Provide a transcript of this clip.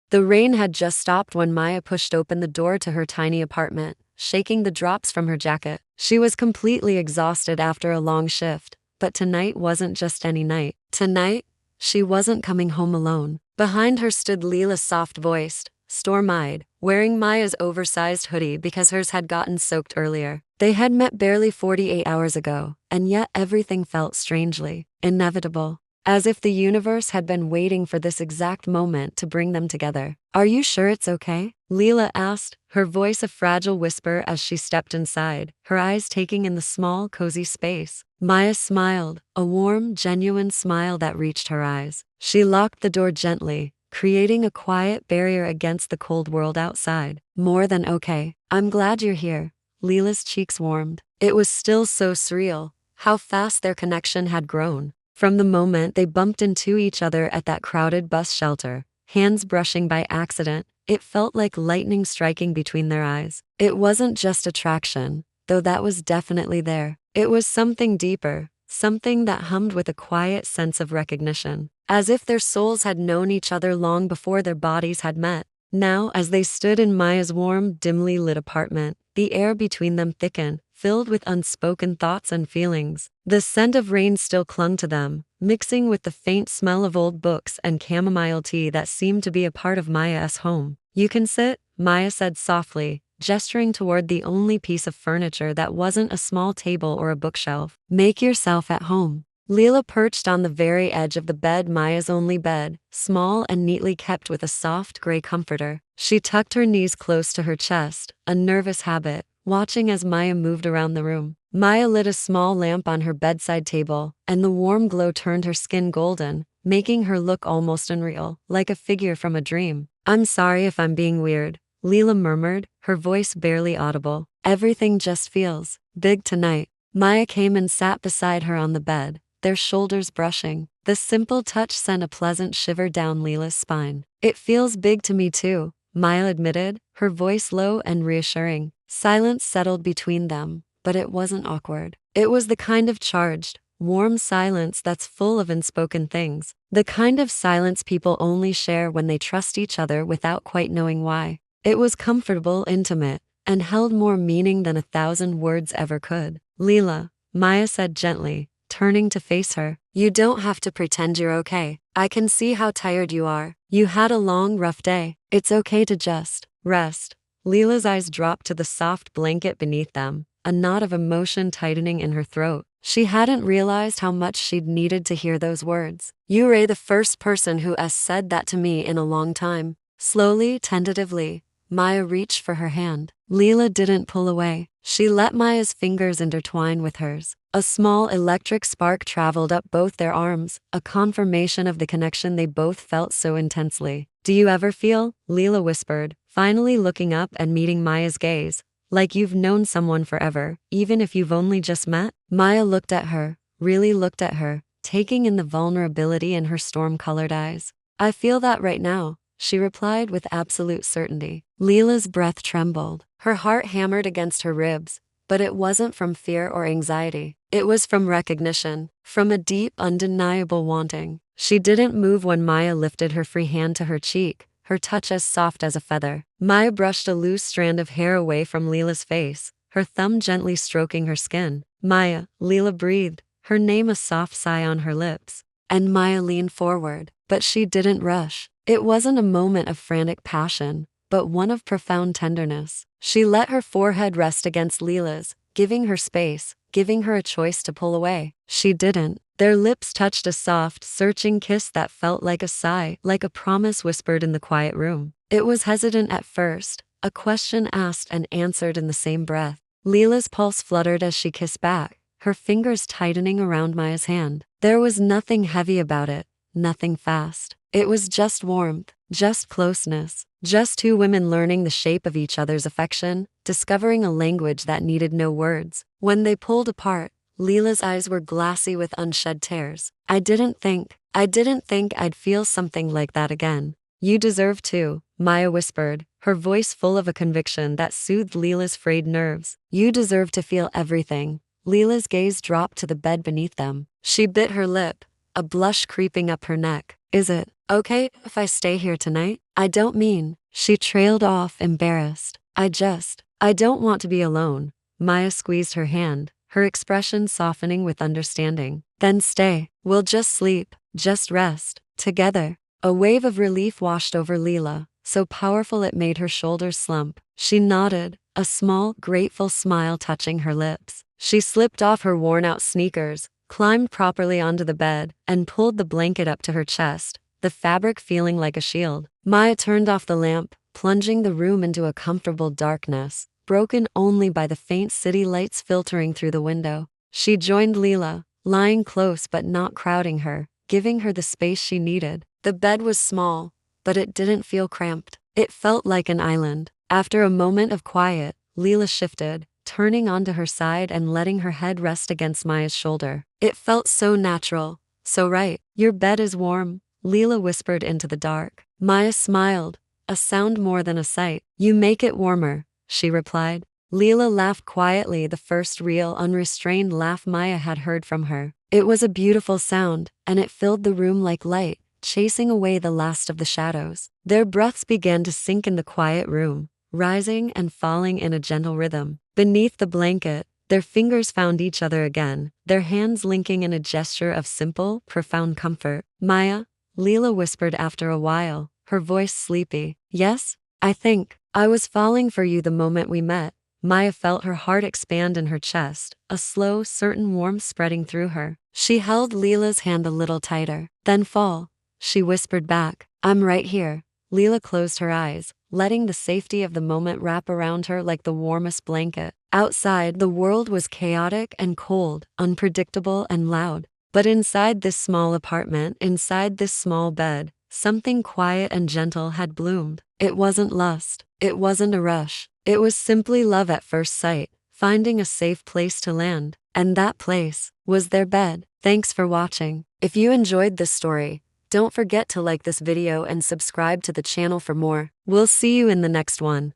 The rain had just stopped when Maya pushed open the door to her tiny apartment, shaking the drops from her jacket. She was completely exhausted after a long shift, but tonight wasn't just any night. Tonight, she wasn't coming home alone. Behind her stood Lila, soft-voiced, storm-eyed, wearing Maya's oversized hoodie because hers had gotten soaked earlier. They had met barely 48 hours ago, and yet everything felt strangely inevitable, as if the universe had been waiting for this exact moment to bring them together. "Are you sure it's okay?" Lila asked, her voice a fragile whisper as she stepped inside, her eyes taking in the small, cozy space. Maya smiled, a warm, genuine smile that reached her eyes. She locked the door gently, creating a quiet barrier against the cold world outside. "More than okay. I'm glad you're here." Lila's cheeks warmed. It was still so surreal, how fast their connection had grown. From the moment they bumped into each other at that crowded bus shelter, hands brushing by accident, it felt like lightning striking between their eyes. It wasn't just attraction, though that was definitely there. It was something deeper, something that hummed with a quiet sense of recognition, as if their souls had known each other long before their bodies had met. Now, as they stood in Maya's warm, dimly lit apartment, the air between them thickened, filled with unspoken thoughts and feelings. The scent of rain still clung to them, mixing with the faint smell of old books and chamomile tea that seemed to be a part of Maya's home. "You can sit," Maya said softly, gesturing toward the only piece of furniture that wasn't a small table or a bookshelf. "Make yourself at home." Lila perched on the very edge of the bed, Maya's only bed, small and neatly kept with a soft gray comforter. She tucked her knees close to her chest, a nervous habit, watching as Maya moved around the room. Maya lit a small lamp on her bedside table, and the warm glow turned her skin golden, making her look almost unreal, like a figure from a dream. "I'm sorry if I'm being weird," Lila murmured, her voice barely audible. "Everything just feels big tonight." Maya came and sat beside her on the bed, their shoulders brushing. The simple touch sent a pleasant shiver down Lila's spine. "It feels big to me too," Maya admitted, her voice low and reassuring. Silence settled between them, but it wasn't awkward. It was the kind of charged, warm silence that's full of unspoken things. The kind of silence people only share when they trust each other without quite knowing why. It was comfortable, intimate, and held more meaning than 1,000 words ever could. "Lila," Maya said gently, turning to face her, "you don't have to pretend you're okay. I can see how tired you are. You had a long, rough day. It's okay to just rest." Lila's eyes dropped to the soft blanket beneath them, a knot of emotion tightening in her throat. She hadn't realized how much she'd needed to hear those words. "You're the first person who has said that to me in a long time." Slowly, tentatively, Maya reached for her hand. Lila didn't pull away. She let Maya's fingers intertwine with hers. A small electric spark traveled up both their arms, a confirmation of the connection they both felt so intensely. "Do you ever feel," Lila whispered, finally looking up and meeting Maya's gaze, "like you've known someone forever, even if you've only just met?" Maya looked at her, really looked at her, taking in the vulnerability in her storm-colored eyes. "I feel that right now," she replied with absolute certainty. Lila's breath trembled. Her heart hammered against her ribs, but it wasn't from fear or anxiety. It was from recognition, from a deep, undeniable wanting. She didn't move when Maya lifted her free hand to her cheek, her touch as soft as a feather. Maya brushed a loose strand of hair away from Lila's face, her thumb gently stroking her skin. "Maya," Lila breathed, her name a soft sigh on her lips. And Maya leaned forward, but she didn't rush. It wasn't a moment of frantic passion, but one of profound tenderness. She let her forehead rest against Lila's, giving her space, giving her a choice to pull away. She didn't. Their lips touched, a soft, searching kiss that felt like a sigh, like a promise whispered in the quiet room. It was hesitant at first, a question asked and answered in the same breath. Lila's pulse fluttered as she kissed back, her fingers tightening around Maya's hand. There was nothing heavy about it, nothing fast. It was just warmth, just closeness, just two women learning the shape of each other's affection, discovering a language that needed no words. When they pulled apart, Lila's eyes were glassy with unshed tears. I didn't think I'd feel something like that again." "You deserve to," Maya whispered, her voice full of a conviction that soothed Lila's frayed nerves. "You deserve to feel everything." Lila's gaze dropped to the bed beneath them. She bit her lip, a blush creeping up her neck. "Is it okay if I stay here tonight?" I don't mean, she trailed off, embarrassed. I don't want to be alone. Maya squeezed her hand, her expression softening with understanding. Then stay. We'll just sleep, just rest, together. A wave of relief washed over Lila, so powerful it made her shoulders slump. She nodded, a small, grateful smile touching her lips. She slipped off her worn-out sneakers, climbed properly onto the bed, and pulled the blanket up to her chest, the fabric feeling like a shield. Maya turned off the lamp, plunging the room into a comfortable darkness, broken only by the faint city lights filtering through the window. She joined Lila, lying close but not crowding her, giving her the space she needed. The bed was small, but it didn't feel cramped. It felt like an island. After a moment of quiet, Lila shifted, turning onto her side and letting her head rest against Maya's shoulder. It felt so natural, so right. Your bed is warm, Lila whispered into the dark. Maya smiled, a sound more than a sight. You make it warmer, she replied. Lila laughed quietly, the first real, unrestrained laugh Maya had heard from her. It was a beautiful sound, and it filled the room like light, chasing away the last of the shadows. Their breaths began to sink in the quiet room, rising and falling in a gentle rhythm. Beneath the blanket, their fingers found each other again, their hands linking in a gesture of simple, profound comfort. Maya, Lila whispered after a while, her voice sleepy. Yes, I was falling for you the moment we met. Maya felt her heart expand in her chest, a slow, certain warmth spreading through her. She held Lila's hand a little tighter. Then fall, she whispered back. I'm right here. Lila closed her eyes, letting the safety of the moment wrap around her like the warmest blanket. Outside, the world was chaotic and cold, unpredictable and loud. But inside this small apartment, inside this small bed, something quiet and gentle had bloomed. It wasn't lust. It wasn't a rush. It was simply love at first sight, finding a safe place to land. And that place was their bed. Thanks for watching. If you enjoyed this story, don't forget to like this video and subscribe to the channel for more. We'll see you in the next one.